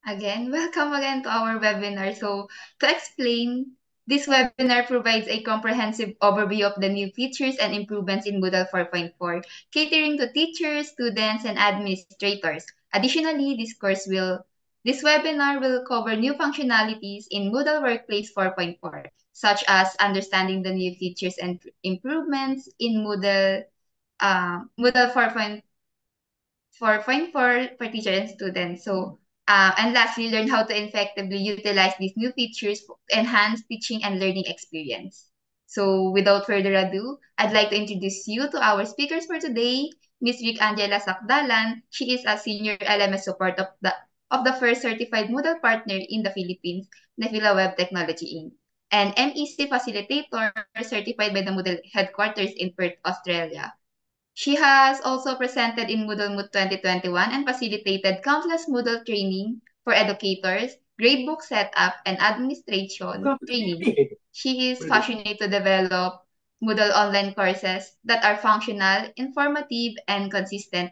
Again, welcome again to our webinar. So, to explain, this webinar provides a comprehensive overview of the new features and improvements in Moodle 4.4, catering to teachers, students, and administrators. Additionally, this webinar will cover new functionalities in Moodle Workplace 4.4, such as understanding the new features and improvements in Moodle 4.4 for teacher and students. And lastly, learn how to effectively utilize these new features to enhance teaching and learning experience. So, without further ado, I'd like to introduce you to our speakers for today, Ms. Rick Angela Sakdalan. She is a senior LMS support of the first certified Moodle partner in the Philippines, Nefila Web Technology Inc., and MEC facilitator certified by the Moodle headquarters in Perth, Australia. She has also presented in Moodle Moot 2021 and facilitated countless Moodle training for educators, gradebook setup, and administration training. She is passionate to develop Moodle online courses that are functional, informative, and consistent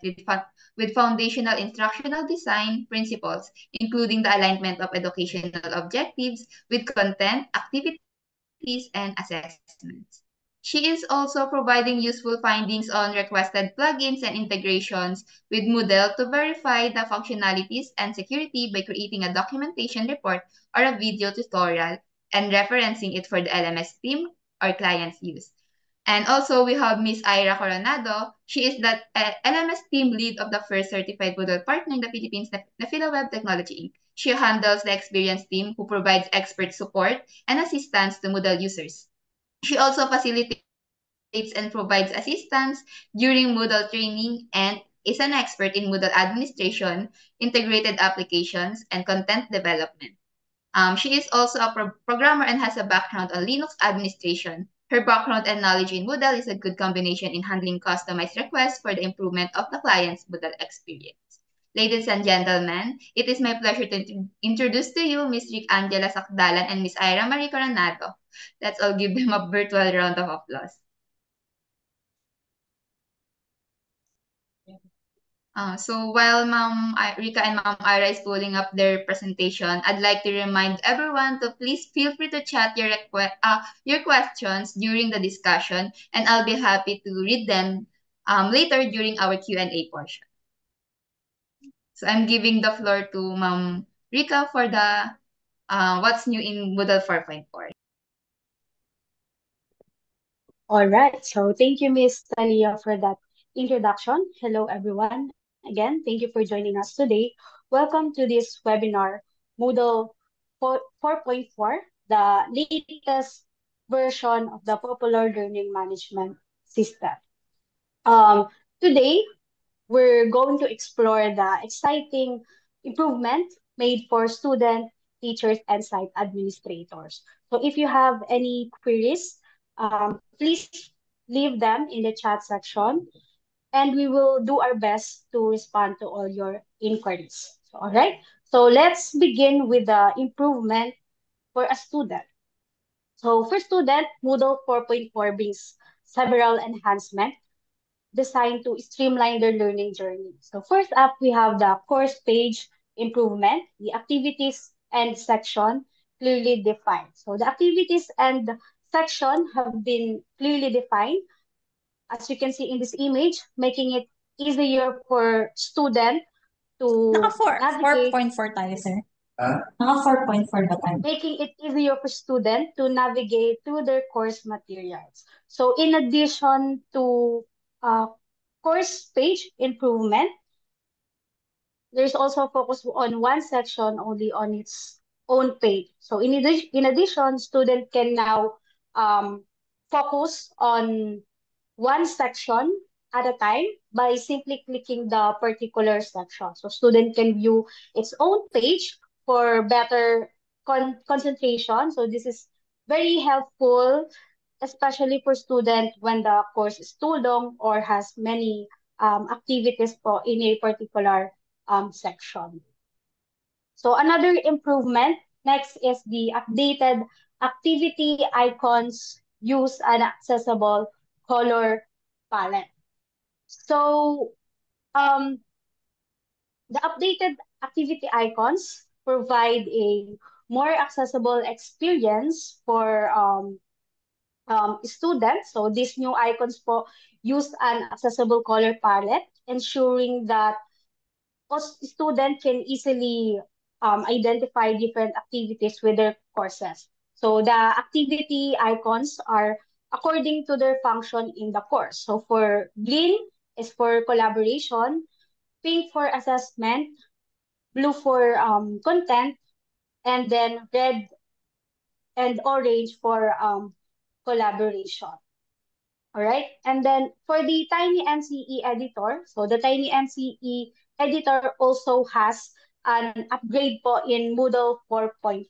with foundational instructional design principles, including the alignment of educational objectives with content, activities, and assessments. She is also providing useful findings on requested plugins and integrations with Moodle to verify the functionalities and security by creating a documentation report or a video tutorial and referencing it for the LMS team or client's use. And also, we have Miss Ira Coronado. She is the LMS team lead of the first certified Moodle partner in the Philippines, Nefila Web Technology Inc. She handles the experience team who provides expert support and assistance to Moodle users. She also facilitates and provides assistance during Moodle training and is an expert in Moodle administration, integrated applications, and content development. She is also a programmer and has a background on Linux administration. Her background and knowledge in Moodle is a good combination in handling customized requests for the improvement of the client's Moodle experience. Ladies and gentlemen, it is my pleasure to introduce to you Ms. Rick Angela Sakdalan and Ms. Ira Marie Coronado. Let's all give them a virtual round of applause. So while Rika and Ma'am Ira is pulling up their presentation, I'd like to remind everyone to please feel free to chat your questions during the discussion, and I'll be happy to read them later during our Q&A portion. So I'm giving the floor to Ma'am Rika for the what's new in Moodle 4.4. All right. So thank you, Miss Talia, for that introduction. Hello, everyone. Again, thank you for joining us today. Welcome to this webinar, Moodle 4.4, the latest version of the popular learning management system. Today, we're going to explore the exciting improvement made for student, teachers, and site administrators. So if you have any queries, please leave them in the chat section and we will do our best to respond to all your inquiries. So, all right. So let's begin with the improvement for a student. So for student, Moodle 4.4 brings several enhancements designed to streamline their learning journey. So first up, we have the course page improvement, the activities and section clearly defined. So the activities and section have been clearly defined, as you can see in this image, making it easier for student to Naka-4, navigate 4.4 tayo, sir. Naka 4.4 ba tayo? making it easier for students to navigate through their course materials. So in addition to uh, course page improvement, there's also a focus on one section only on its own page. So in addition, student can now focus on one section at a time by simply clicking the particular section. So student can view its own page for better concentration. So this is very helpful, especially for student when the course is too long or has many activities in a particular section. So another improvement next is the updated activity icons use an accessible color palette. So um, the updated activity icons provide a more accessible experience for students. So these new icons po use an accessible color palette, ensuring that student can easily identify different activities with their courses. So the activity icons are according to their function in the course. So for green is for collaboration, pink for assessment, blue for content, and then red and orange for collaboration. All right. And then for the Tiny MCE editor, so the Tiny MCE editor also has an upgrade po in Moodle 4.4.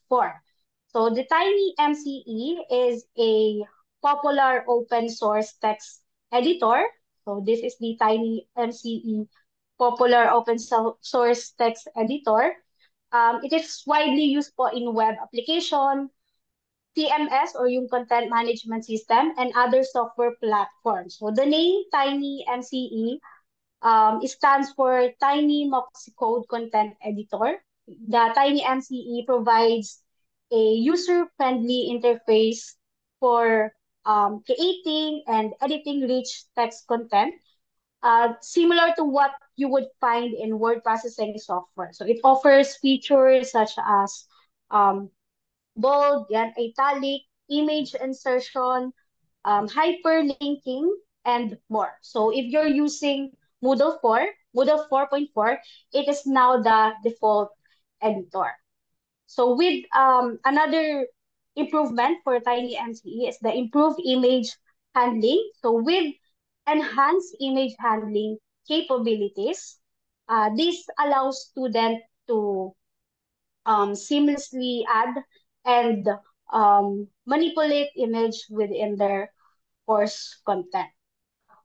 So the Tiny MCE is a popular open source text editor. So this is the Tiny MCE popular open source text editor. It is widely used po in web application, TMS or yung content management system and other software platforms. So the name Tiny MCE it stands for Tiny Moxie Content Editor. The Tiny MCE provides a user-friendly interface for creating and editing rich text content, similar to what you would find in word processing software. So it offers features such as um, bold, yan, italic, image insertion, hyperlinking, and more. So if you're using Moodle 4, Moodle 4.4, it is now the default editor. So with another improvement for Tiny MCE is the improved image handling. So with enhanced image handling capabilities, this allows students to seamlessly add and manipulate image within their course content.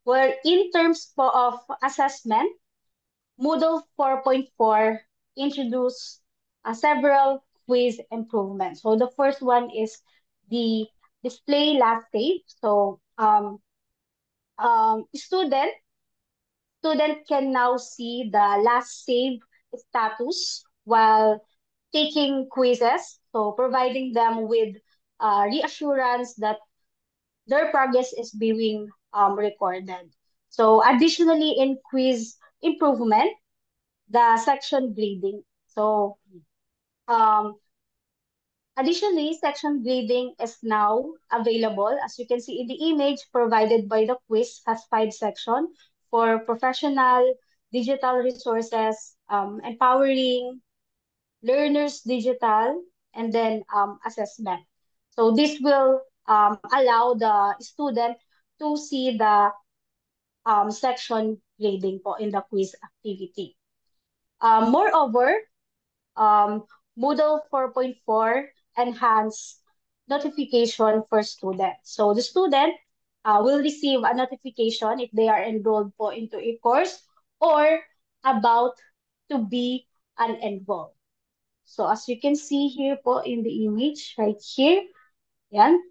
Well, in terms of assessment, Moodle 4.4 introduced several quiz improvements. So the first one is the display last save. So student can now see the last save status while taking quizzes, so providing them with reassurance that their progress is being recorded. So additionally, in quiz improvement, the section grading. So um, additionally, section grading is now available. As you can see in the image provided by the quiz has 5 sections for professional, digital resources, empowering, learners digital, and then assessment. So this will allow the student to see the section grading po in the quiz activity. Moreover, um, Moodle 4.4 enhanced notification for students. So the student will receive a notification if they are enrolled po into a course or about to be unenrolled. So as you can see here po in the image right here, yan,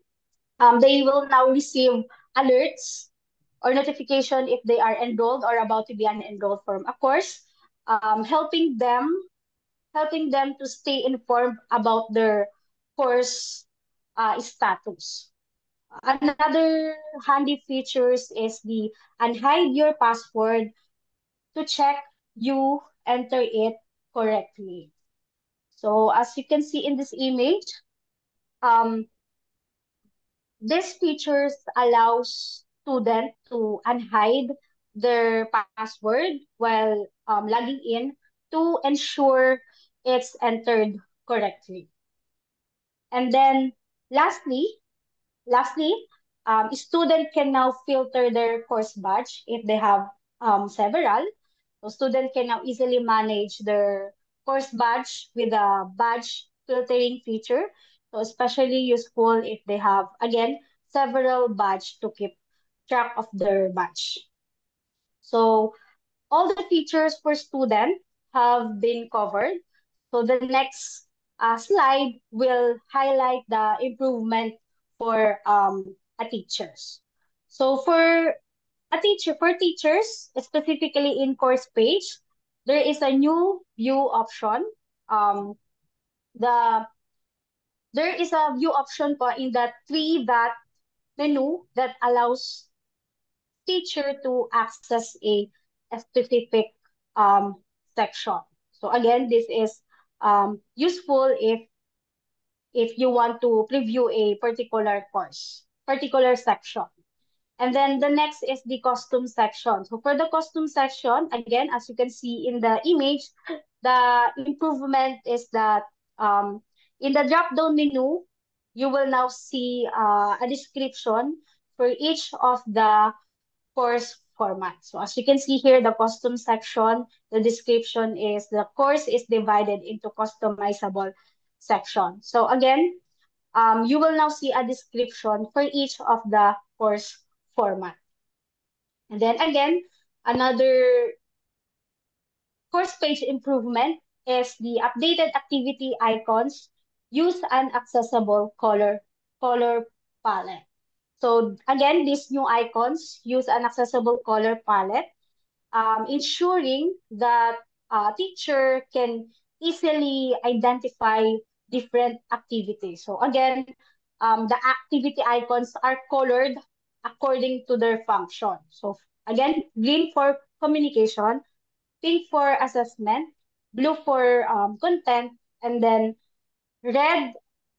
they will now receive alerts or notification if they are enrolled or about to be unenrolled from a course, helping them to stay informed about their course status. Another handy features is the unhide your password to check you enter it correctly. So as you can see in this image, um, this features allows student to unhide their password while logging in to ensure it's entered correctly. And then lastly, lastly, student can now filter their course badge if they have several. So student can now easily manage their course badge with a badge filtering feature. So especially useful if they have, again, several badge to keep track of their badge. So all the features for student have been covered. So the next slide will highlight the improvement for a teachers. So for teachers, specifically in course page, there is a new view option. Um, the there is a view option po in the three-dot menu that allows teacher to access a specific um, section. So again, this is useful if you want to preview a particular course, particular section. And then the next is the costume section. So for the costume section, again, as you can see in the image, the improvement is that um, in the drop-down menu, you will now see a description for each of the course formats. So as you can see here, the costume section, the description is the course is divided into customizable section. So again, you will now see a description for each of the course format. And then again, another course page improvement is the updated activity icons use an accessible color palette. So again, these new icons use an accessible color palette, ensuring that a teacher can easily identify different activities. So again, the activity icons are colored according to their function. So again, green for communication, pink for assessment, blue for content, and then red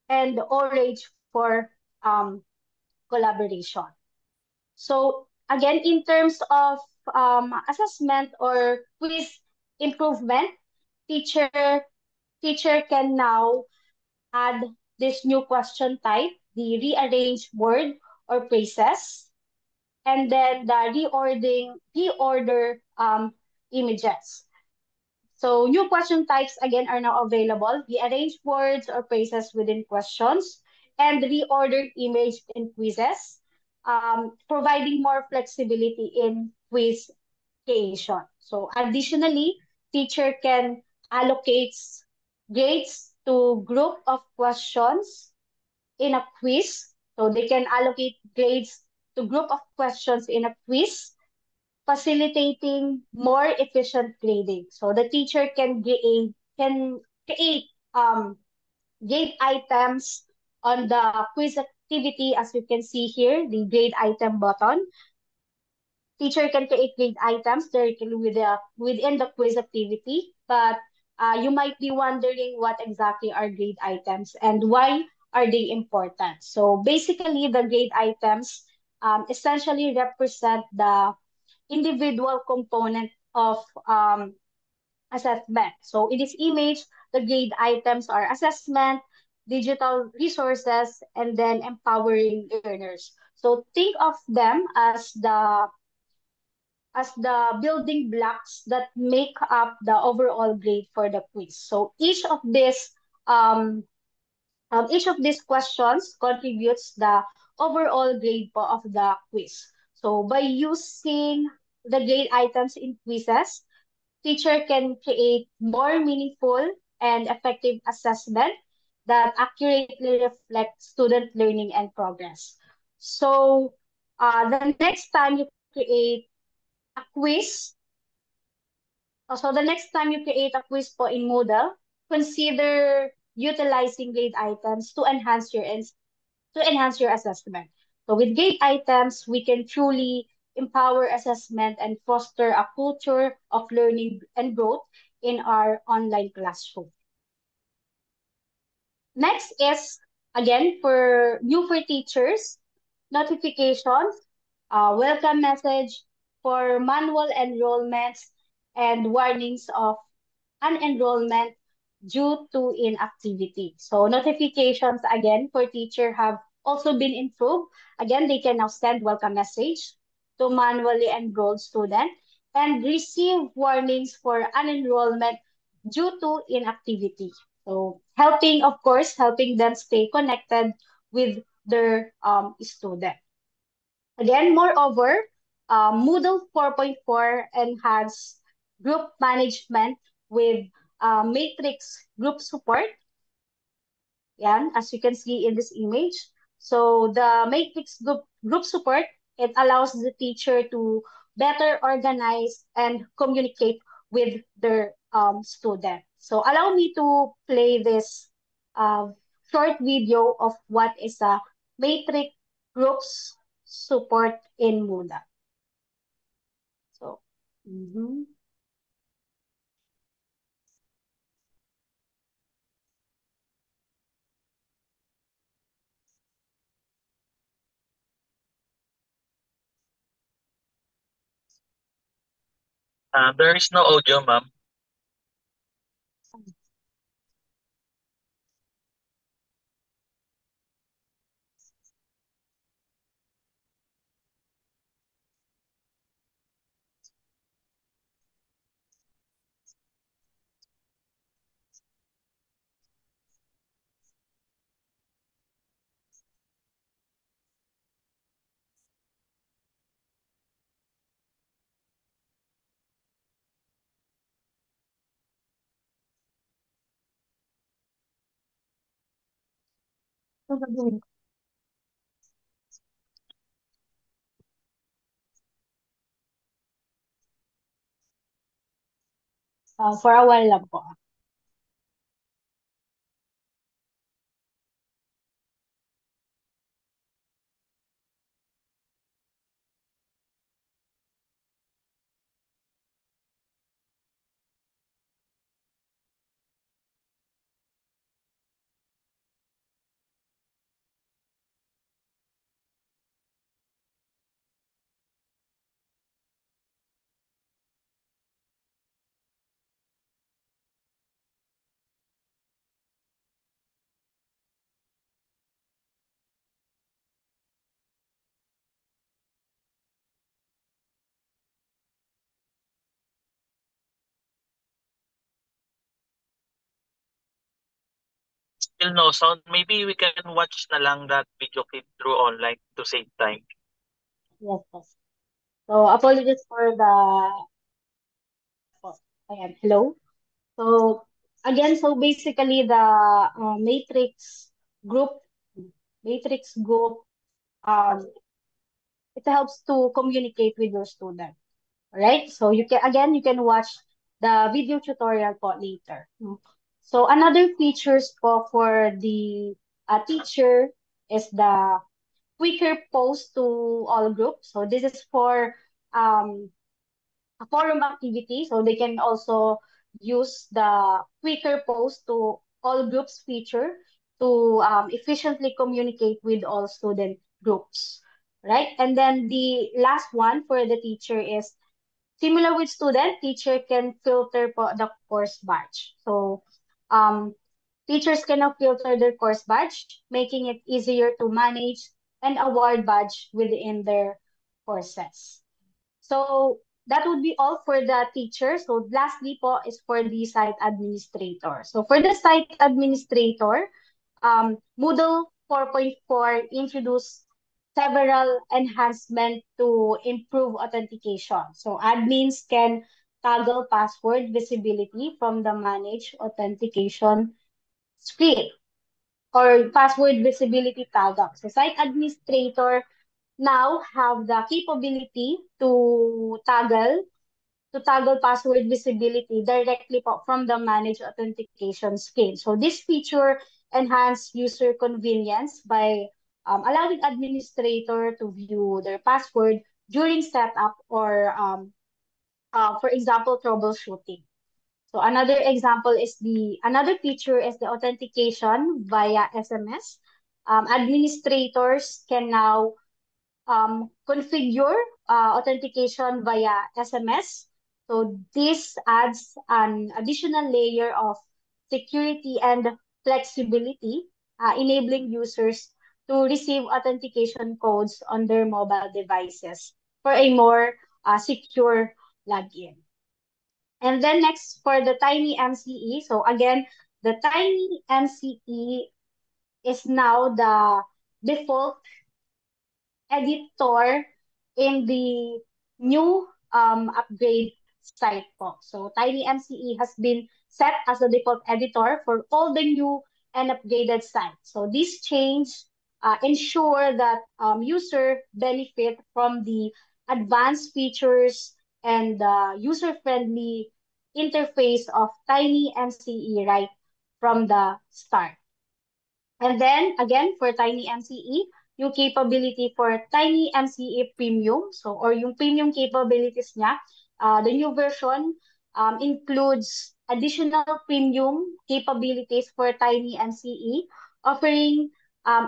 and orange for collaboration. So again, in terms of assessment or quiz improvement, teacher teacher can now add this new question type, the rearrange word or phrases, and then the reorder images. So new question types again are now available. Rearrange words or phrases within questions and reorder image in quizzes, providing more flexibility in quiz creation. So additionally, teacher can allocate grades to group of questions in a quiz. So they can allocate grades to group of questions in a quiz, facilitating more efficient grading. So the teacher can create grade items on the quiz activity, as you can see here, the grade item button. Teacher can create grade items directly within the quiz activity, but you might be wondering what exactly are grade items and why are they important. So basically, the grade items essentially represent the individual component of assessment. So in this image, the grade items are assessment, digital resources, and then empowering learners. So think of them as the building blocks that make up the overall grade for the quiz. So um, each of these questions contributes the overall grade po of the quiz. So by using the grade items in quizzes, teacher can create more meaningful and effective assessment that accurately reflect student learning and progress. So the next time you create a quiz, so the next time you create a quiz po in Moodle, consider utilizing grade items to enhance your assessment. So with grade items, we can truly empower assessment and foster a culture of learning and growth in our online classroom. Next is, again, for teachers, notifications, welcome message for manual enrollments and warnings of unenrollment due to inactivity. So notifications again for teacher have also been improved. Again, they can now send welcome message to manually enrolled student and receive warnings for unenrollment due to inactivity. So helping them stay connected with their student. Again, moreover, Moodle 4.4 enhanced group management with matrix group support. Yan, as you can see in this image. So the matrix group support, it allows the teacher to better organize and communicate with their student. So allow me to play this a short video of what is a matrix groups support in Moodle. So, mhm. There is no audio, ma'am. Ano gagawin ko? For a while lang po. Still no sound. Maybe we can watch na lang that video clip through online to save time. Yes, yes. So, apologies for the... Oh, ayan, hello? So, again, so basically the group, matrix group, um, it helps to communicate with your student. Right? So you can again you can watch the video tutorial po later. So another features po for the teacher is the quicker post to all groups. So this is for um, a forum activity. So they can also use the quicker post to all groups feature to efficiently communicate with all student groups. Right? And then the last one for the teacher is similar with student, teacher can filter po the course batch. So, um, teachers can now filter their course batch, making it easier to manage and award badge within their courses. So, that would be all for the teacher. So, lastly po is for the site administrator. So, for the site administrator, Moodle 4.4 introduced several enhancements to improve authentication. So admins can toggle password visibility from the manage authentication screen or password visibility toggle. So site administrator now have the capability to toggle password visibility directly po from the manage authentication screen. So this feature enhance user convenience by allowing administrator to view their password during setup or, for example, troubleshooting. So another feature is the authentication via SMS. Administrators can now configure authentication via SMS. So this adds an additional layer of security and flexibility, enabling users to receive authentication codes on their mobile devices for a more secure login. And then next for the Tiny MCE. So again, the Tiny MCE is now the default editor in the new upgrade site po. So TinyMCE has been set as the default editor for all the new and upgraded sites. So this change ensure that user benefit from the advanced features and user-friendly interface of TinyMCE right from the start. And then again, for Tiny MCE, yung capability for Tiny MCE Premium, so or yung premium capabilities niya, the new version includes additional premium capabilities for Tiny MCE, offering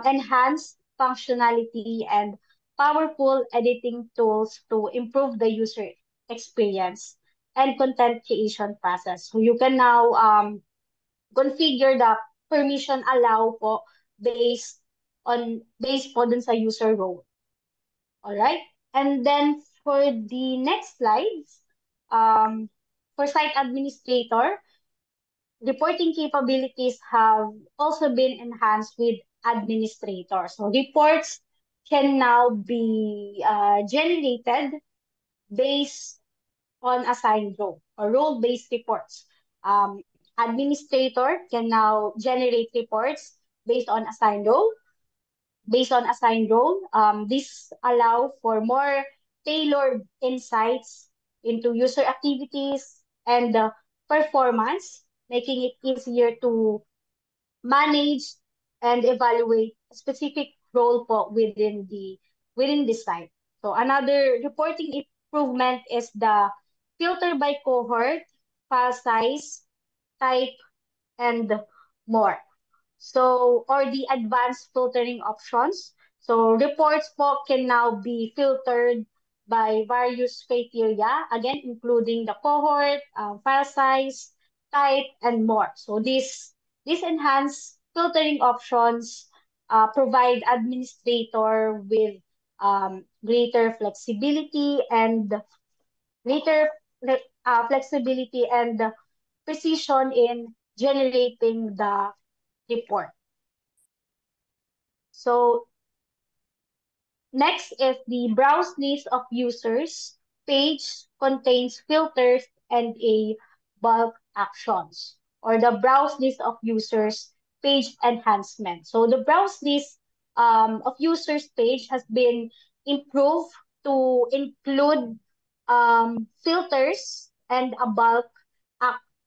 enhanced functionality and powerful editing tools to improve the user experience and content creation process. So you can now configure the permission allow po based po dun sa user role. All right? And then for the next slides, for site administrator, reporting capabilities have also been enhanced with administrator. So reports can now be generated based on assigned role or role-based reports. Um, Administrator can now generate reports based on assigned role. This allow for more tailored insights into user activities and performance, making it easier to manage and evaluate a specific role po within the site. So another reporting improvement is the filter by cohort, file size, type, and more. So, or the advanced filtering options. So, reports po can now be filtered by various criteria, again, including the cohort, file size, type, and more. So, these enhanced filtering options provide administrator with greater greater flexibility and precision in generating the report. So next is the browse list of users page contains filters and a bulk actions or the browse list of users page enhancement. So the browse list of users page has been improved to include filters and a ac-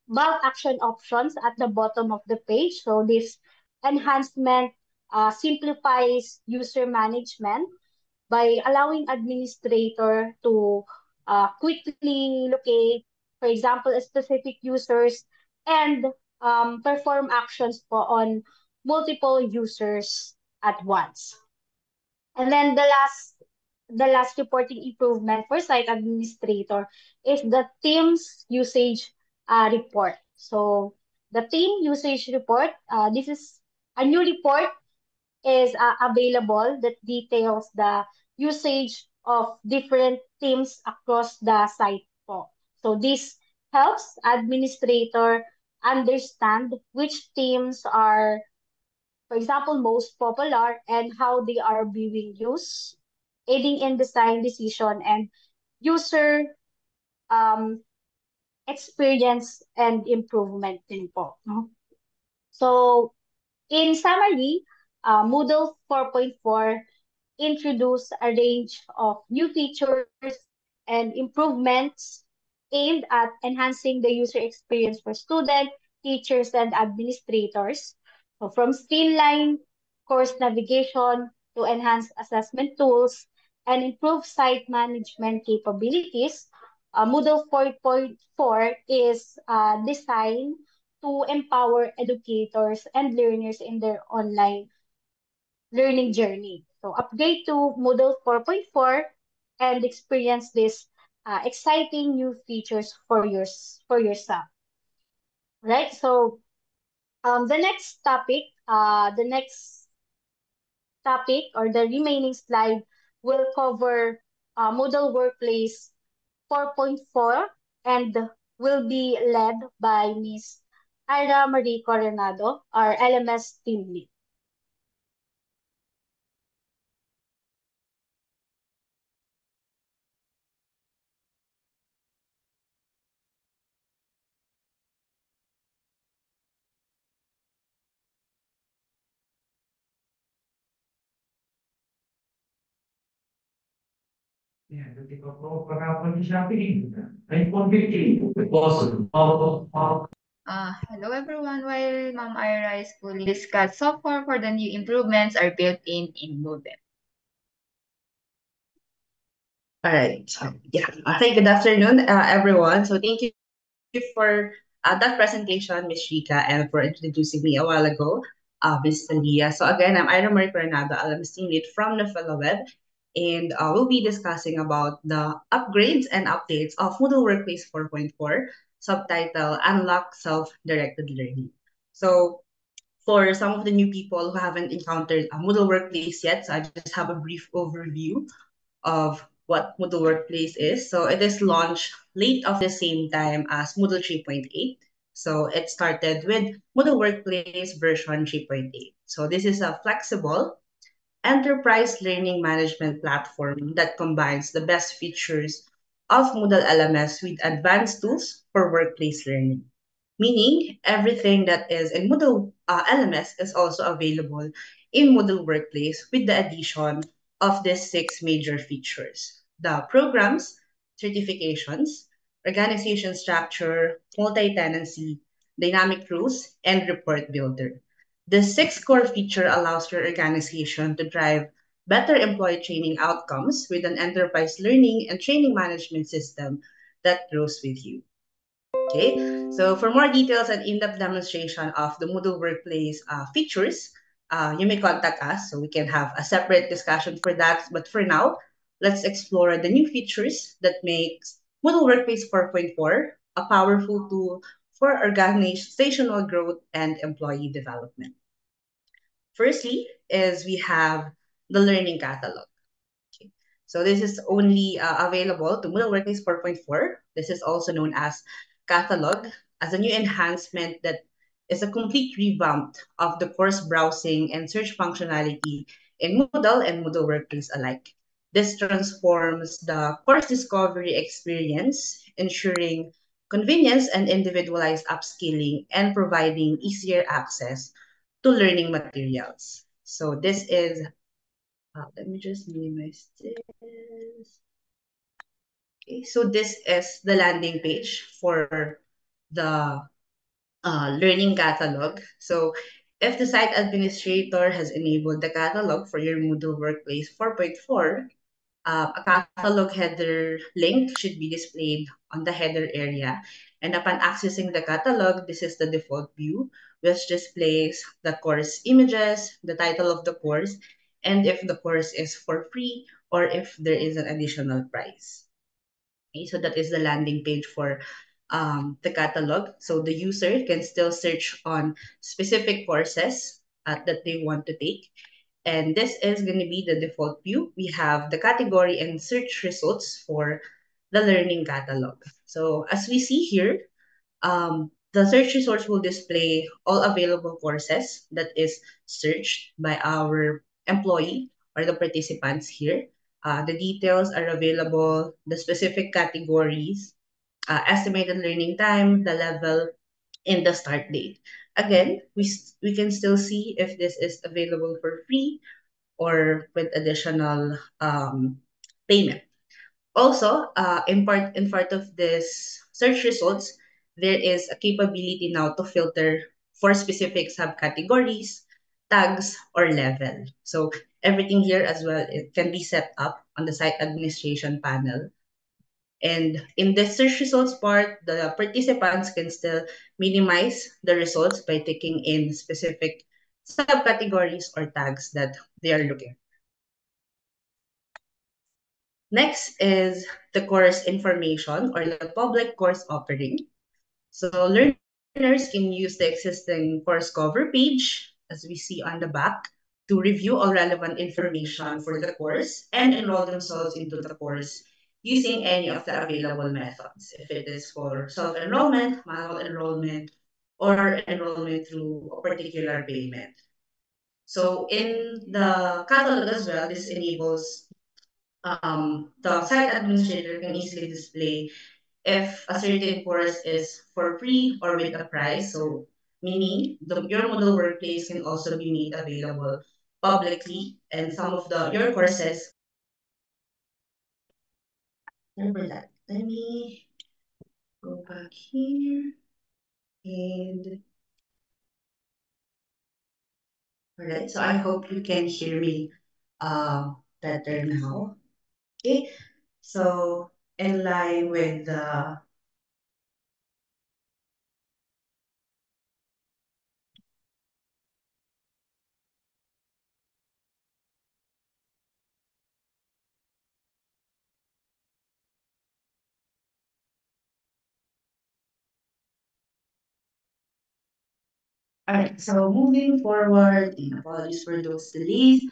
bulk action options at the bottom of the page. So this enhancement simplifies user management by allowing administrator to quickly locate, for example, specific users and perform actions po on multiple users at once. And then the last reporting improvement for site administrator is the team's usage report. So the team usage report, this is a new report is available that details the usage of different teams across the site po. So this helps administrator understand which teams are, for example, most popular and how they are being used, aiding in design decision and user um, experience and improvement din po. No? So in summary, Moodle 4.4 introduced a range of new features and improvements aimed at enhancing the user experience for students, teachers, and administrators. So from streamlined course navigation to enhanced assessment tools and improved site management capabilities, Moodle 4.4 is designed to empower educators and learners in their online learning journey. So upgrade to Moodle 4.4 and experience this exciting new features for yourself. Right? So the next topic or the remaining slide will cover Moodle Workplace 4.4 and will be led by Miss Ira Marie Coronado, our LMS team lead. Yeah, jadi kalau perangkat di Shopee, iPhone 15, it was Hello everyone. While Ma'am Ira is fully discussed so far for the new improvements are built in Moodle. All right. So, yeah. Hey, good afternoon, everyone. So thank you for that presentation, Ms. Rika, and for introducing me a while ago, Ms. Talia. So again, I'm Ira Marie Coronado, LMS team lead from the Web, and we'll be discussing about the upgrades and updates of Moodle Workplace 4.4, subtitle Unlock Self-Directed Learning. So for some of the new people who haven't encountered a Moodle Workplace yet, so I just have a brief overview of what Moodle Workplace is. So it is launched late of the same time as Moodle 3.8. So it started with Moodle Workplace version 3.8. So this is a flexible enterprise learning management platform that combines the best features of Moodle LMS with advanced tools for workplace learning. Meaning, everything that is in Moodle LMS is also available in Moodle Workplace with the addition of these six major features: the programs, certifications, organization structure, multi-tenancy, dynamic rules, and report builder. The sixth core feature allows your organization to drive better employee training outcomes with an enterprise learning and training management system that grows with you. Okay, so for more details and in-depth demonstration of the Moodle Workplace features, you may contact us so we can have a separate discussion for that. But for now, let's explore the new features that makes Moodle Workplace 4.4 a powerful tool for organizational growth and employee development. Firstly, is we have the learning catalog. Okay. So this is only available to Moodle Workplace 4.4. This is also known as catalog as a new enhancement that is a complete revamp of the course browsing and search functionality in Moodle and Moodle Workplace alike. This transforms the course discovery experience, ensuring convenience and individualized upskilling and providing easier access to learning materials. So this is, let me just minimize this. Okay, so this is the landing page for the learning catalog. So if the site administrator has enabled the catalog for your Moodle Workplace 4.4, a catalog header link should be displayed on the header area. And upon accessing the catalog, this is the default view, which displays the course images, the title of the course, and if the course is for free or if there is an additional price. Okay, so that is the landing page for the catalog. So the user can still search on specific courses that they want to take. And this is going to be the default view. We have the category and search results for the learning catalog. So as we see here, the search results will display all available courses that is searched by our employee or the participants here. The details are available, the specific categories, estimated learning time, the level, and the start date. Again, we can still see if this is available for free or with additional payment. Also, in part of this search results, there is a capability now to filter for specific subcategories, tags, or level. So everything here as well, it can be set up on the site administration panel. And in the search results part, the participants can still minimize the results by taking in specific subcategories or tags that they are looking. Next is the course information or the public course offering. So learners can use the existing course cover page, as we see on the back, to review all relevant information for the course and enroll themselves into the course using any of the available methods. If it is for self-enrollment, manual enrollment, or enrollment through a particular payment. So in the catalog as well, this enables the site administrator can easily display if a certain course is for free or with a price. So meaning your Moodle Workplace can also be made available publicly, and some of the your courses. Sorry for that. Let me go back here. And all right, so I hope you can hear me better now. Okay, so in line with the all right, so moving forward, apologies for those delays.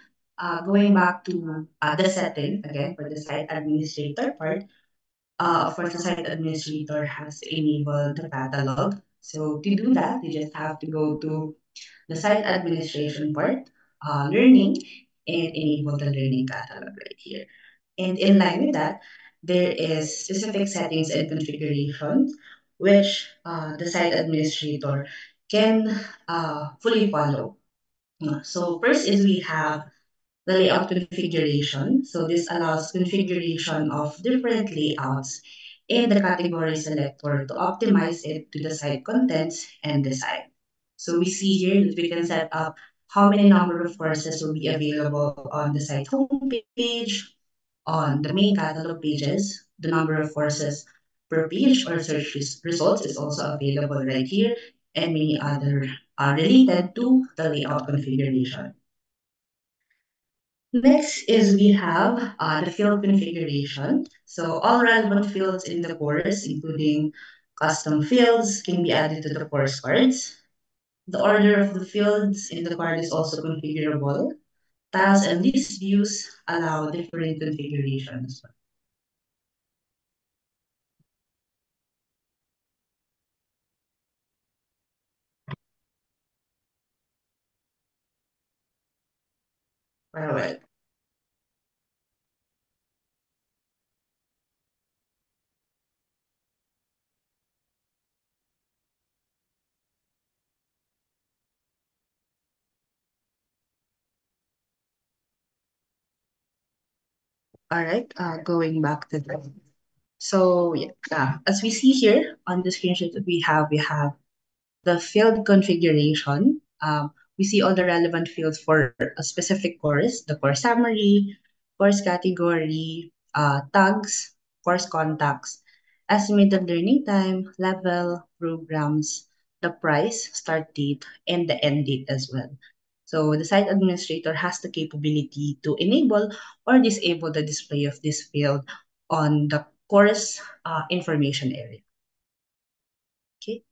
Going back to the setting again for the site administrator part. Of course, the site administrator has to enable the catalog. So to do that, you just have to go to the site administration part, learning, and enable the learning catalog right here. And in line with that, there is specific settings and configurations which the site administrator can fully follow. So first is we have the layout configuration. So this allows configuration of different layouts in the category selector to optimize it to the site contents and design. So we see here that we can set up how many number of courses will be available on the site homepage, on the main catalog pages, the number of courses per page or search results is also available right here, and many other related to the layout configuration. Next is we have the field configuration. So all relevant fields in the course, including custom fields, can be added to the course cards. The order of the fields in the card is also configurable. Tiles and list views allow different configurations. Well, all right, going back to that. So yeah, as we see here on the screenshot that we have the field configuration. We see all the relevant fields for a specific course, the course summary, course category, tags, course contacts, estimated learning time, level, programs, the price, start date, and the end date as well. So the site administrator has the capability to enable or disable the display of this field on the course information area. Okay.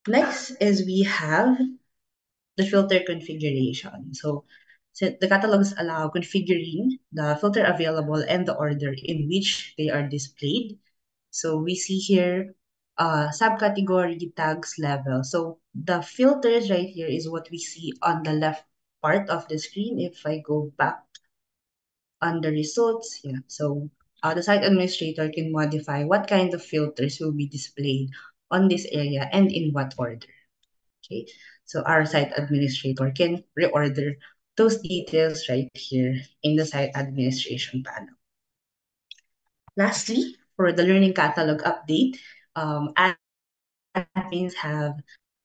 Next is we have the filter configuration. So the catalogs allow configuring the filter available and the order in which they are displayed. So we see here subcategory tags level. So the filters right here is what we see on the left part of the screen. If I go back on the results, yeah. So the site administrator can modify what kind of filters will be displayed on this area and in what order. Okay, so our site administrator can reorder those details right here in the site administration panel. Lastly, for the learning catalog update, admins have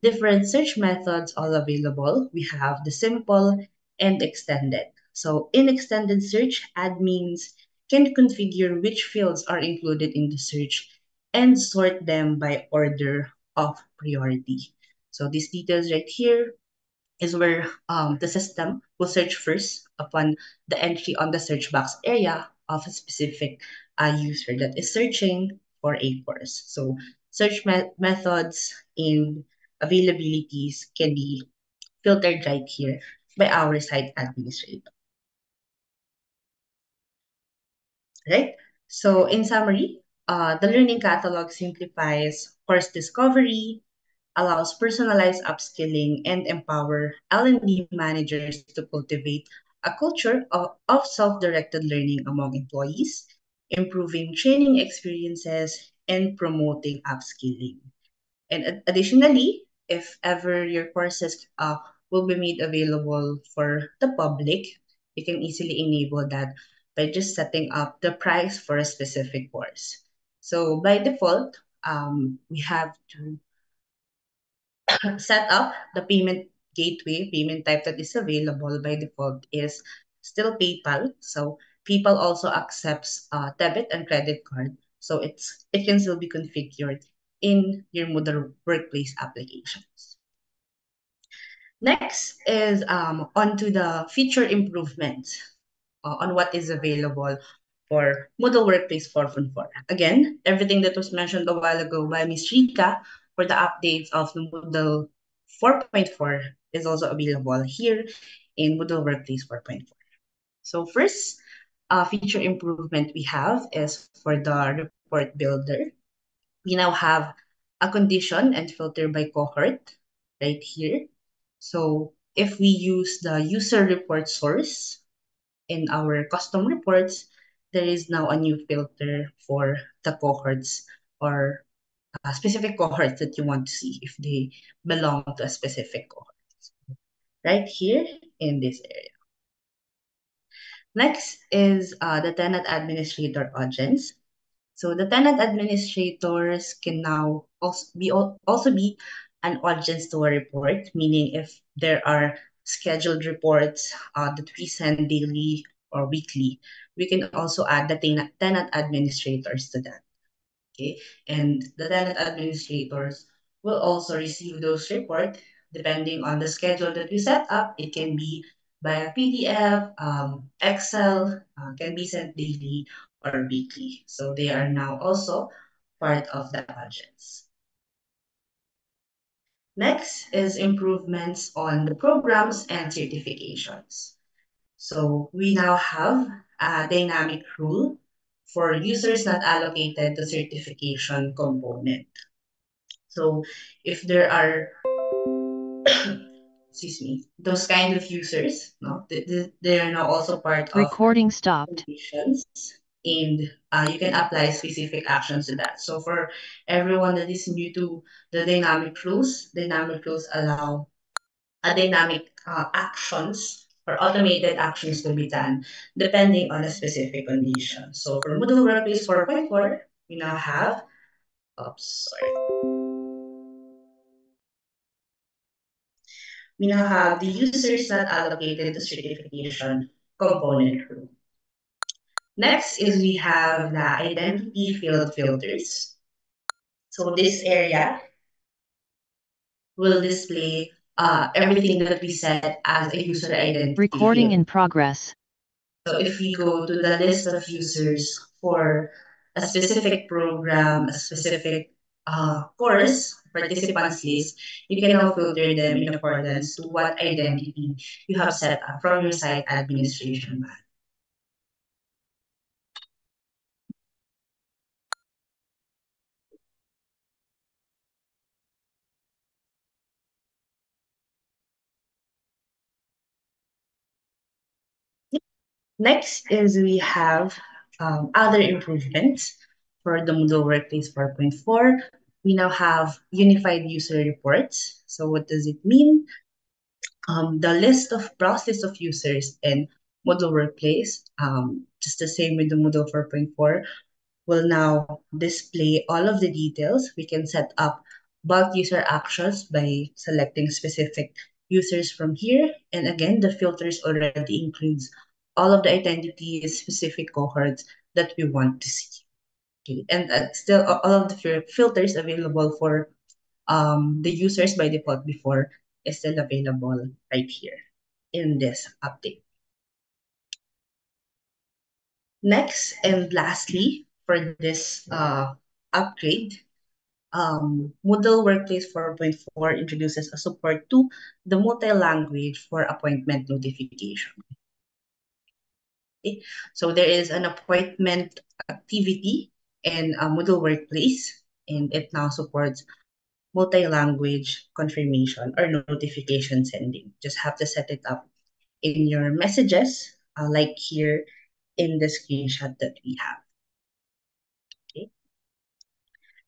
different search methods all available. We have the simple and extended. So in extended search, admins can configure which fields are included in the search and sort them by order of priority. So these details right here is where the system will search first upon the entry on the search box area of a specific user that is searching for a course. So search methods and availabilities can be filtered right here by our site administrator. Right? So in summary, the learning catalog simplifies course discovery, allows personalized upskilling, and empower L&D managers to cultivate a culture of self-directed learning among employees, improving training experiences, and promoting upskilling. And additionally, if ever your courses will be made available for the public, you can easily enable that by just setting up the price for a specific course. So by default, we have to set up the payment gateway, payment type that is available by default is still PayPal. So PayPal also accepts debit and credit card. So it can still be configured in your Moodle Workplace applications. Next is onto the feature improvements on what is available for Moodle Workplace 4.4. Again, everything that was mentioned a while ago by Ms. Rika for the updates of the Moodle 4.4 is also available here in Moodle Workplace 4.4. So first feature improvement we have is for the report builder. We now have a condition and filter by cohort right here. So if we use the user report source in our custom reports, there is now a new filter for the cohorts or specific cohorts that you want to see if they belong to a specific cohort. Right here in this area. Next is the tenant administrator audience. So the tenant administrators can now also be an audience to a report, meaning if there are scheduled reports that we send daily or weekly, we can also add the tenant administrators to that. Okay, and the tenant administrators will also receive those reports depending on the schedule that we set up. It can be via PDF, Excel, can be sent daily or weekly. So they are now also part of the budgets. Next is improvements on the programs and certifications. So we now have a dynamic rule for users not allocated to certification component. So if there are excuse me, those kind of users, no, they are now also part of Recording stopped. conditions, and you can apply specific actions to that. So for everyone that is new to the dynamic rules allow a dynamic actions or automated actions to be done depending on a specific condition. So for Moodle Workplace 4.4, we now have, we now have the users not allocated to certification component rule. Next is we have the identity field filters. So this area will display everything that we set as a user identity Recording field. in progress. So if we go to the list of users for a specific program, a specific course, participants list, you can now filter them in accordance to what identity you have set up from your site administration manual. Next is we have other improvements for the Moodle Workplace 4.4. We now have unified user reports. So what does it mean? The list of browse list of users in Moodle Workplace, just the same with the Moodle 4.4, will now display all of the details. We can set up bulk user actions by selecting specific users from here. And again, the filters already includes all of the identities, specific cohorts that we want to see. Okay. And still all of the filters available for the users by default before is still available right here in this update. Next and lastly, for this upgrade, Moodle Workplace 4.4 introduces a support to the multi-language for appointment notification. Okay. So there is an appointment activity in Moodle Workplace, and it now supports multi-language confirmation or notification sending. Just have to set it up in your messages, like here in the screenshot that we have. Okay.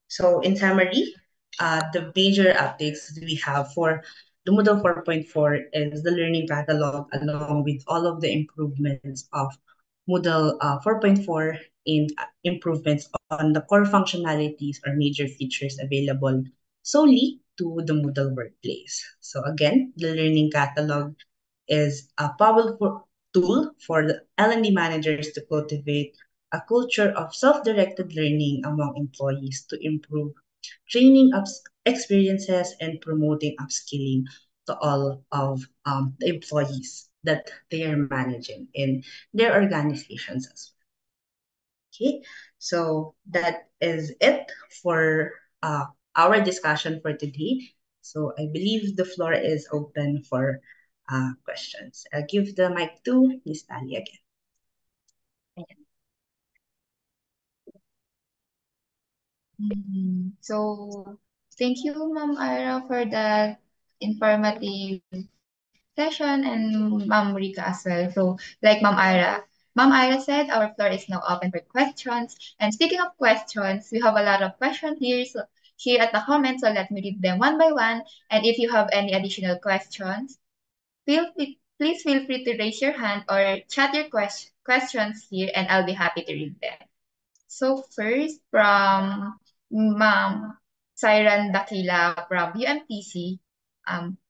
So in summary, the major updates that we have for the Moodle 4.4 is the learning catalog along with all of the improvements of Moodle 4.4 in improvements on the core functionalities or major features available solely to the Moodle workplace. So again, the learning catalog is a powerful tool for the L&D managers to cultivate a culture of self-directed learning among employees to improve training experiences and promoting upskilling to all of the employees that they are managing in their organizations as well. Okay, so that is it for our discussion for today. So I believe the floor is open for questions. I'll give the mic to Miss Tali again. So, thank you, Ma'am Ira, for that informative session, and Ma'am Rika as well. So, like Ma'am Ira said, our floor is now open for questions. And speaking of questions, we have a lot of questions here. So, here at the comments, so let me read them one by one. And if you have any additional questions, please feel free to raise your hand or chat your questions here, and I'll be happy to read them. So first, from Ma'am Siren Dakila from UMTC,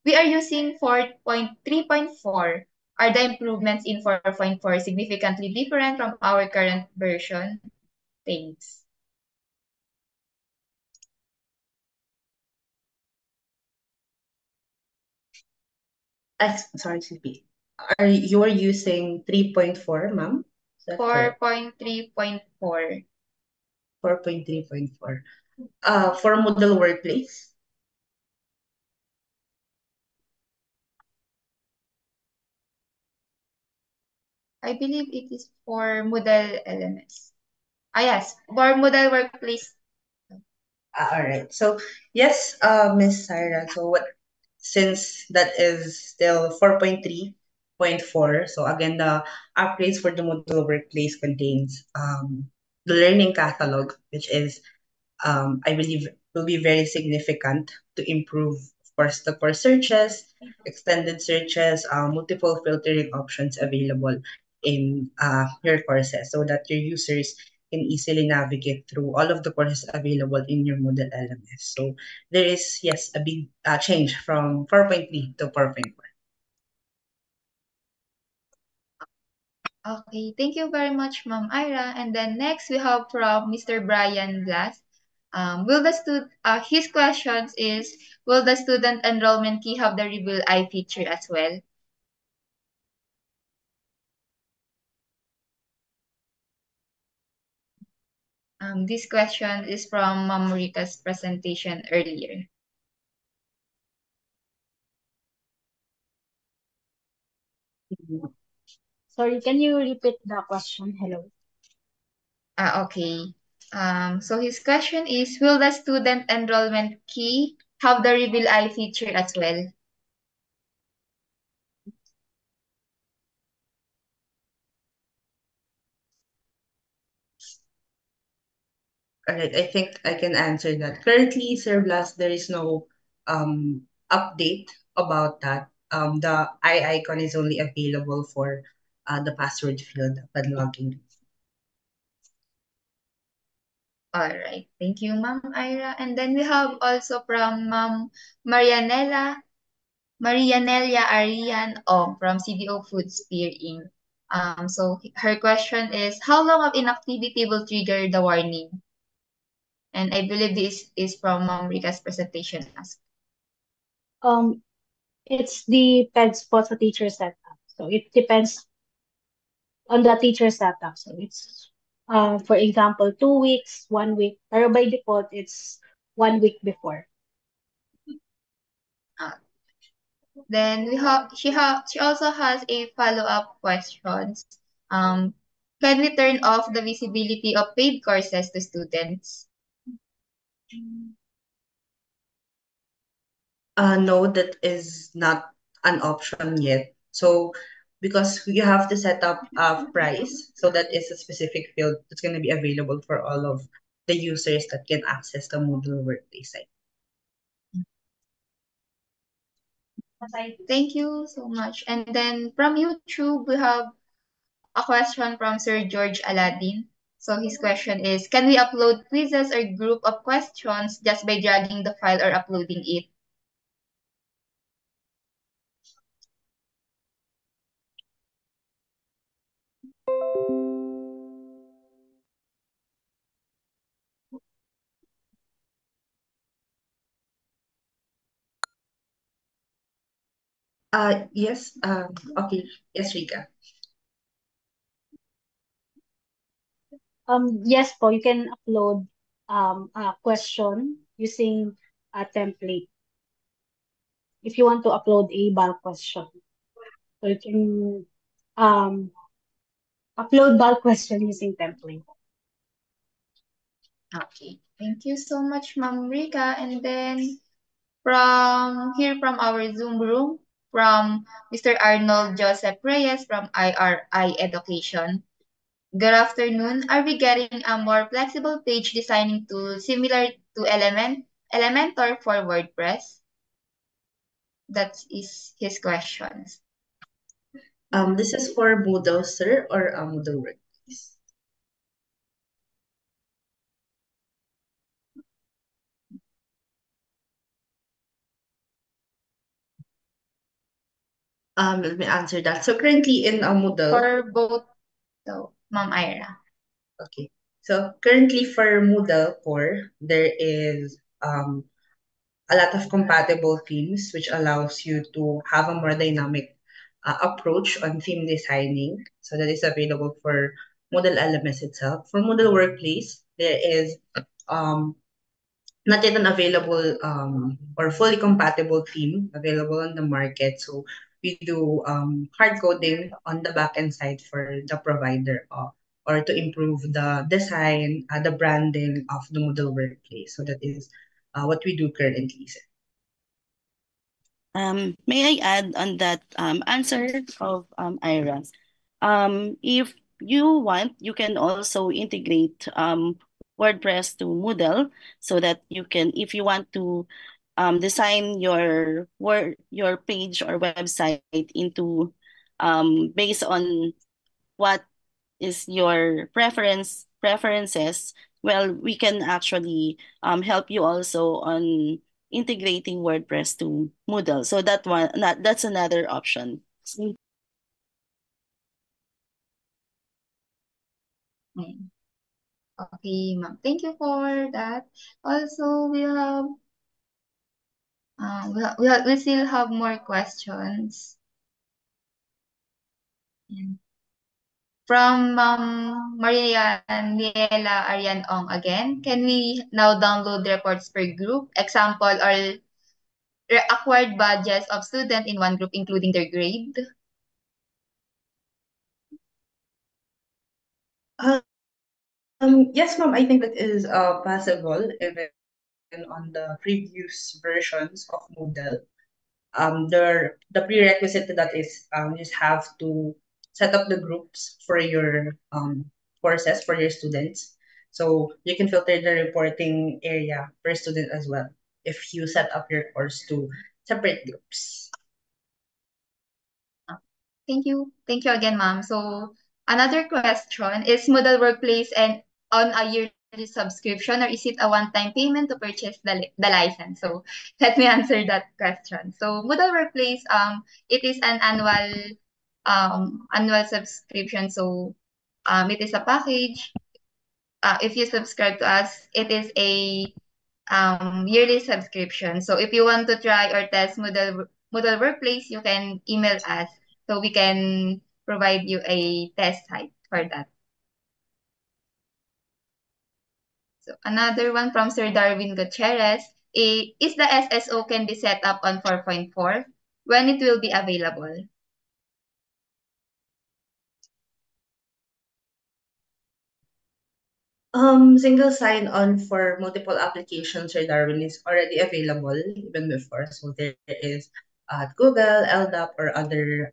we are using 4.3.4. Are the improvements in 4.4 significantly different from our current version? Thanks. Sorry, CP. You are using 3.4, ma'am? Is that correct? 4.3.4. 4.3.4. For Moodle Workplace? I believe it is for Moodle LMS. Yes, for Moodle Workplace. All right. So yes, Miss Syra. So since that is still 4.3.4, so again the upgrades for the Moodle Workplace contains the learning catalog, which is I believe will be very significant to improve, of course, the core searches, extended searches, multiple filtering options available in your courses so that your users can easily navigate through all of the courses available in your Moodle LMS. So there is, yes, a big change from 4.3 to 4.4. Okay, thank you very much, Ma'am Ira. And then next we have from Mr. Brian Glass. His questions is, will the student enrollment key have the reveal eye feature as well? This question is from Ma'am Rita's presentation earlier. Sorry, can you repeat the question? Hello. Okay. So his question is, will the student enrollment key have the reveal eye feature as well? All right, I think I can answer that. Currently, Sir Blas, there is no update about that. The eye icon is only available for the password field when logging. All right. Thank you, Ma'am Ira. And then we have also from Ma'am Marianella Arian from CDO Food Spear Inc. So her question is, how long of inactivity will trigger the warning? And I believe this is from Ma'am Rika's presentation as It's depends po sa teacher setup. So it depends on the teacher setup. So it's for example 2 weeks, 1 week, pero by default it's 1 week before. Then she also has a follow-up questions. Can we turn off the visibility of paid courses to students? No, that is not an option yet. So because you have to set up a price, so that is a specific field that's going to be available for all of the users that can access the Moodle Workplace site. Thank you so much. And then from YouTube, we have a question from Sir George Aladdin. So his question is, can we upload quizzes or group of questions just by dragging the file or uploading it? Yes. Okay. Yes, Rika. Yes po, you can upload a question using a template if you want to upload a bulk question. So you can um upload bulk question using template. Okay. Thank you so much, Ma'am Rika. And then from here from our Zoom room, from Mr. Arnold Joseph Reyes from IRI Education. Good afternoon. Are we getting a more flexible page designing tool similar to Elementor for WordPress? That is his questions. This is for Moodle, sir, or Moodle Workplace? Let me answer that. So currently in Moodle, For both, though, Ma'am Ira. okay. So currently for Moodle core, there is a lot of compatible themes, which allows you to have a more dynamic approach on theme designing. So that is available for Moodle LMS itself. For Moodle Workplace, there is um, not yet an available or fully compatible theme available on the market. So we do hard coding on the backend side for the provider or to improve the design, the branding of the Moodle Workplace. So that is what we do currently. May I add on that answer of Ira? If you want, you can also integrate WordPress to Moodle so that you can, if you want to design your page or website into based on what is your preferences, well, we can actually help you also on integrating WordPress to Moodle. So that's another option. Okay, ma'am. Thank you for that. Also, we still have more questions. From Maria Niela Arian Ong again, can we now download reports per group? Example or acquired badges of student in one group, including their grade? Yes, ma'am. I think that is possible even on the previous versions of Moodle. The prerequisite to that is you just have to set up the groups for your courses for your students. So you can filter the reporting area per student as well if you set up your course to separate groups. Thank you. Thank you again, ma'am. So another question, is Moodle Workplace and on a yearly subscription or is it a one-time payment to purchase the license? So let me answer that question. So Moodle Workplace, it is an annual subscription. So it is a package. If you subscribe to us, it is a yearly subscription. So if you want to try or test Moodle Workplace, you can email us so we can provide you a test site for that. So another one from Sir Darwin Gutierrez. Is the SSO can be set up on 4.4? When it will be available? Single sign-on for multiple applications or Darwin is already available even before. So there is Google, LDAP, or other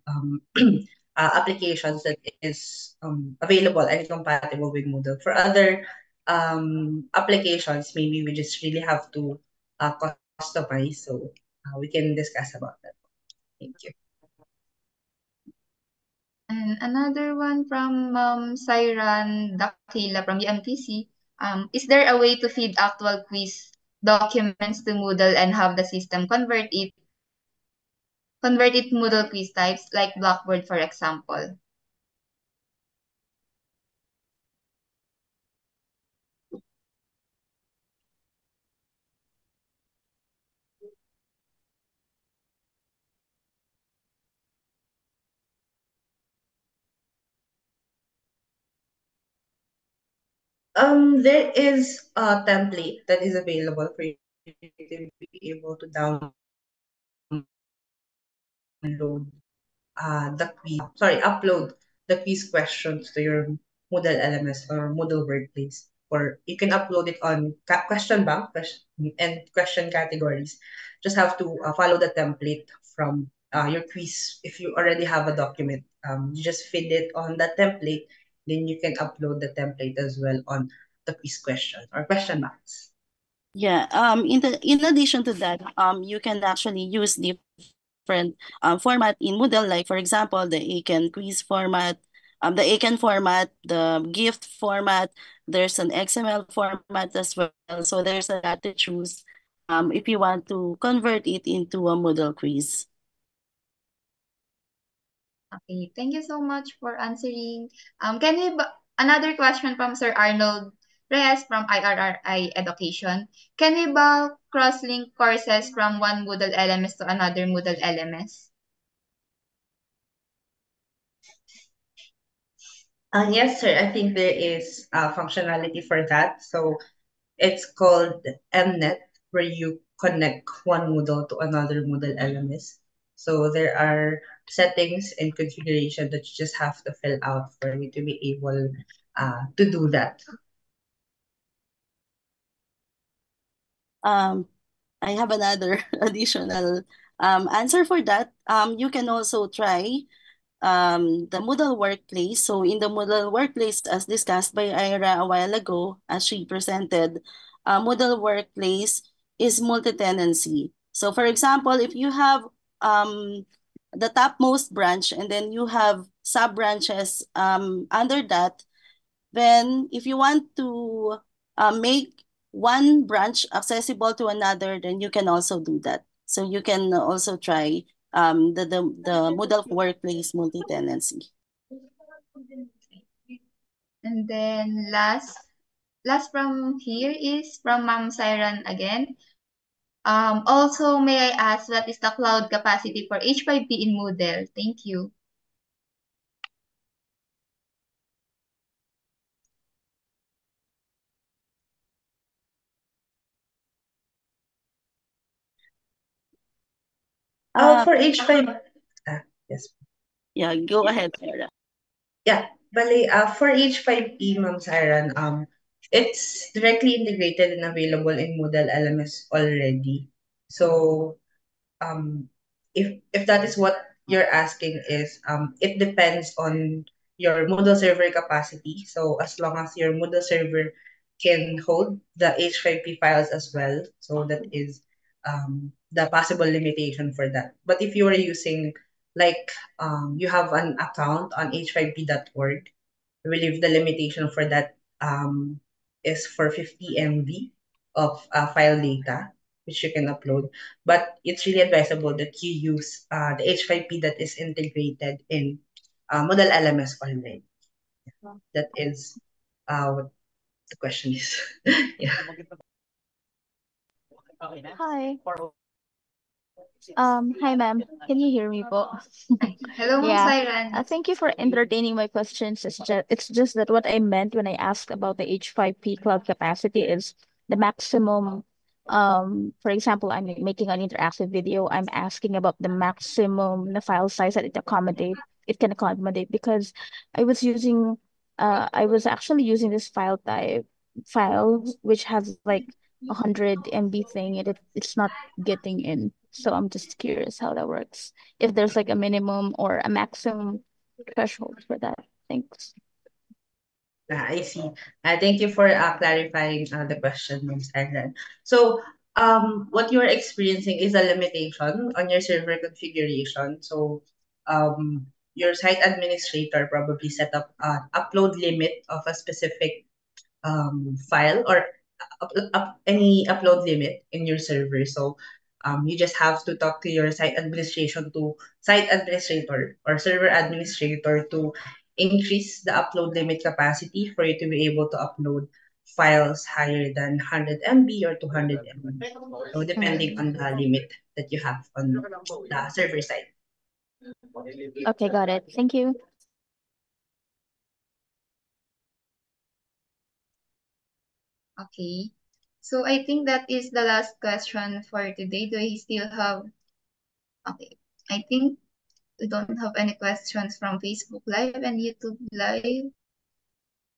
applications that is available and compatible with Moodle. For other applications, maybe we just really have to customize. So we can discuss about that. Thank you. And another one from Siran Dakila from UMTC. Is there a way to feed actual quiz documents to Moodle and have the system convert it Moodle quiz types like Blackboard, for example? There is a template that is available for you to be able to download upload the quiz questions to your Moodle LMS or Moodle Workplace. Or you can upload it on question bank and question categories. Just have to follow the template from your quiz. If you already have a document, you just feed it on that template. Then you can upload the template as well on the quiz question or question banks. Yeah. In addition to that, you can actually use different format in Moodle, like for example, the Aiken quiz format, the Aiken format, the gift format. There's an XML format as well. So there's a lot to choose. If you want to convert it into a Moodle quiz. Okay, thank you so much for answering. Another question from Sir Arnold Reyes from IRRI Education. Can we cross-link courses from one Moodle LMS to another Moodle LMS? Yes, sir. I think there is functionality for that. So it's called Mnet, where you connect one Moodle to another Moodle LMS. So there are settings and configuration that you just have to fill out for you to be able to do that. I have another additional answer for that. You can also try the Moodle Workplace. So in the Moodle Workplace, as discussed by Ira a while ago, as she presented, Moodle Workplace is multi-tenancy. So for example, if you have the topmost branch and then you have sub-branches under that, then if you want to make one branch accessible to another, then you can also do that. So you can also try the Moodle Workplace multi-tenancy. And then last from here is from Ma'am Siren again. Also, may I ask what is the cloud capacity for H5P in Moodle? Thank you. For H5, yes. Yeah, go ahead, Sarah. Yeah, bali, for H5P, Ma'am Siren, it's directly integrated and available in Moodle LMS already. So if that is what you're asking is it depends on your Moodle server capacity. So as long as your Moodle server can hold the H5P files as well, so that is the possible limitation for that. But if you are using like you have an account on h5p.org, I believe the limitation for that is for 50 MB of file data, which you can upload. But it's really advisable that you use the H5P that is integrated in Moodle LMS already. That is what the question is. Yeah. Hi. Hi, ma'am. Can you hear me po? Hello, Ma'am Yeah. Siren. Thank you for entertaining my questions. It's just that what I meant when I asked about the H5P cloud capacity is the maximum. For example, I'm making an interactive video. I'm asking about the maximum the file size that it can accommodate because I was actually using this file which has like 100 MB thing and it's not getting in. So I'm just curious how that works. If there's like a minimum or a maximum threshold for that. Thanks. I see. Thank you for clarifying the question, Ms. Agran. So, what you're experiencing is a limitation on your server configuration. So, your site administrator probably set up an upload limit of a specific file or any upload limit in your server. So, you just have to talk to your site administrator or server administrator to increase the upload limit capacity for you to be able to upload files higher than 100 MB or 200 MB. So depending on the limit that you have on the server side. Okay, got it. Thank you. Okay. So I think that is the last question for today. Do I still have? Okay. I think we don't have any questions from Facebook Live and YouTube Live.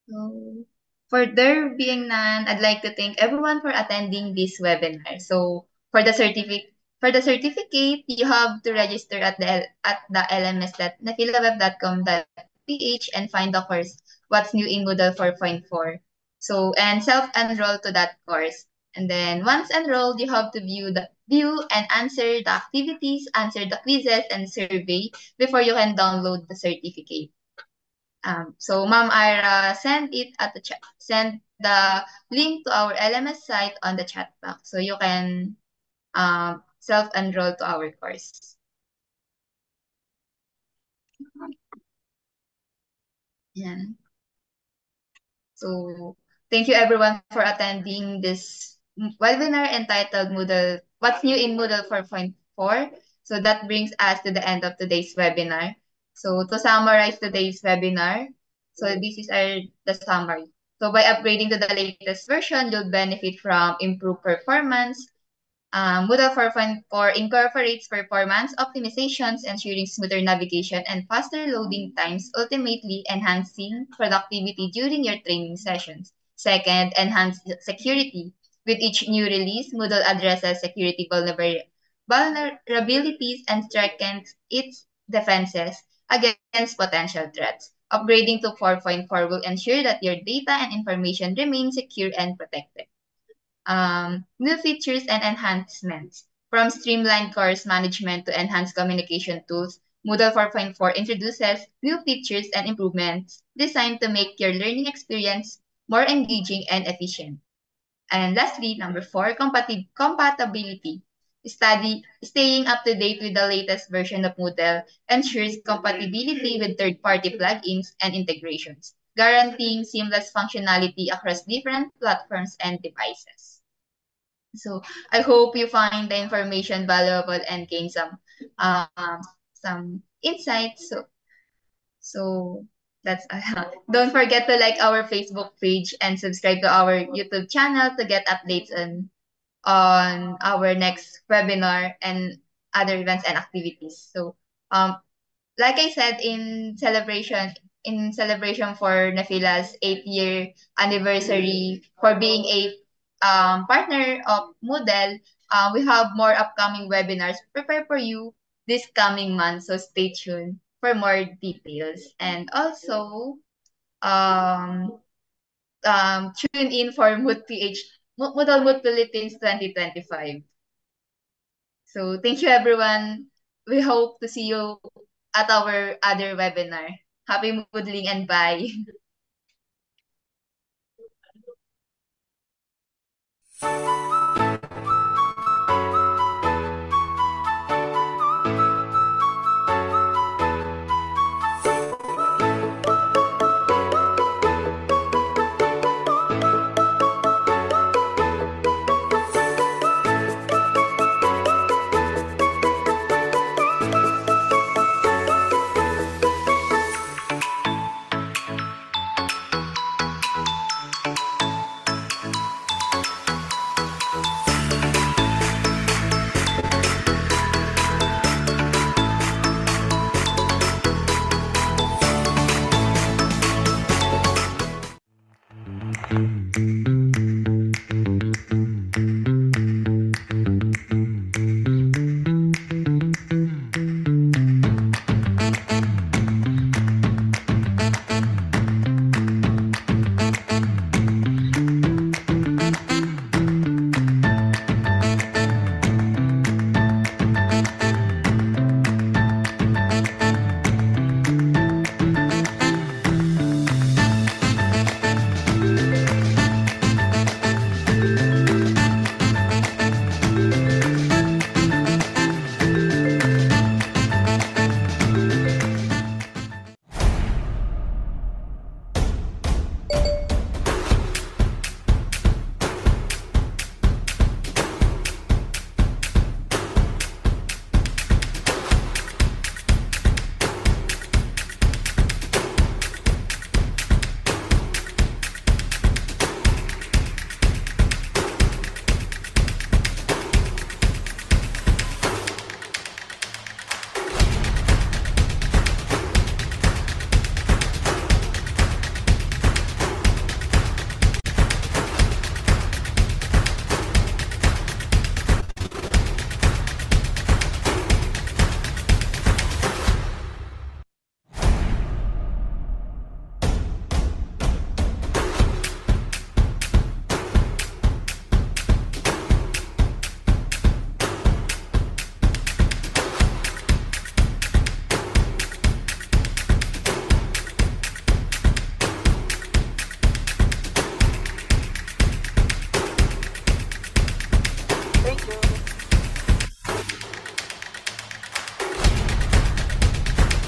So for there being none, I'd like to thank everyone for attending this webinar. So for the certificate, you have to register at the lms.nafilaweb.com.ph and find the course What's New in Moodle 4.4. So and self-enroll to that course. And then once enrolled, you have to view and answer the activities, answer the quizzes and survey before you can download the certificate. So Ma'am Ira send it at the chat. Send the link to our LMS site on the chat box so you can self-enroll to our course. Yeah. So thank you everyone for attending this webinar entitled Moodle What's New in Moodle 4.4. So that brings us to the end of today's webinar. So to summarize today's webinar, so this is the summary. So by upgrading to the latest version, you'll benefit from improved performance. Moodle 4.4 incorporates performance optimizations, ensuring smoother navigation and faster loading times, ultimately enhancing productivity during your training sessions. Second, enhanced security. With each new release, Moodle addresses security vulnerabilities and strengthens its defenses against potential threats. Upgrading to 4.4 will ensure that your data and information remain secure and protected. New features and enhancements. From streamlined course management to enhanced communication tools, Moodle 4.4 introduces new features and improvements designed to make your learning experience more engaging and efficient. And lastly, number 4, compatibility. Staying up to date with the latest version of Moodle ensures compatibility with third-party plugins and integrations, guaranteeing seamless functionality across different platforms and devices. So I hope you find the information valuable and gain some insights. So that's don't forget to like our Facebook page and subscribe to our YouTube channel to get updates on our next webinar and other events and activities. So like I said, in celebration for Nafila's 8th-year anniversary for being a partner of Moodle, we have more upcoming webinars prepared for you this coming month. So stay tuned for more details. And also, um, tune in for Moodle Mood Philippines 2025. So thank you, everyone. We hope to see you at our other webinar. Happy moodling and bye.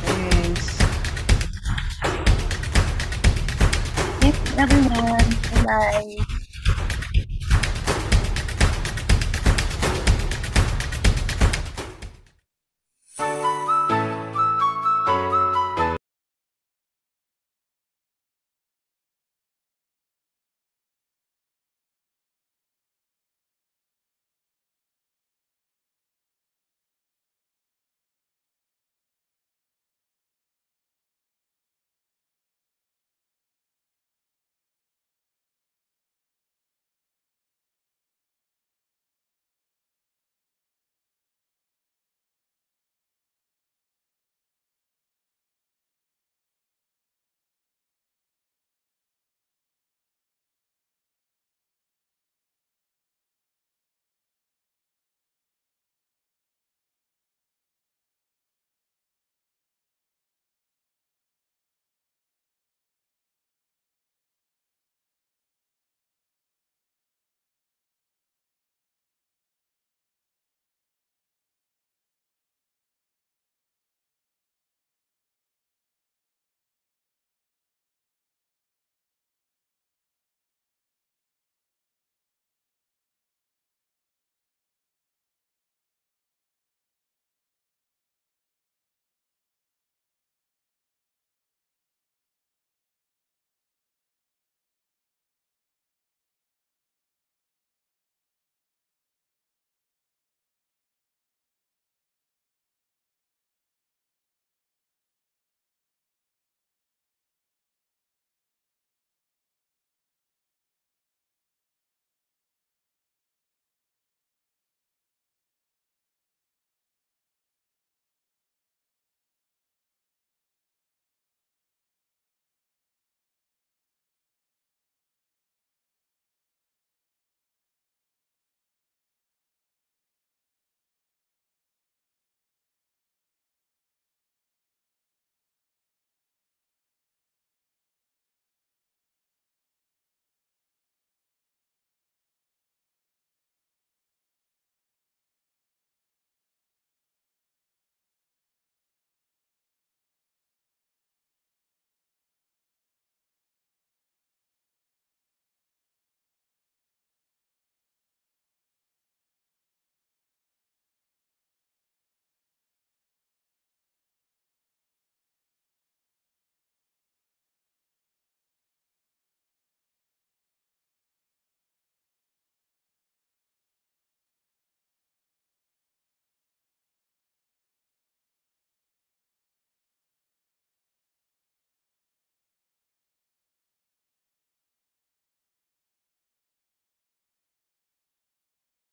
Thanks. Thanks, everyone. Bye-bye.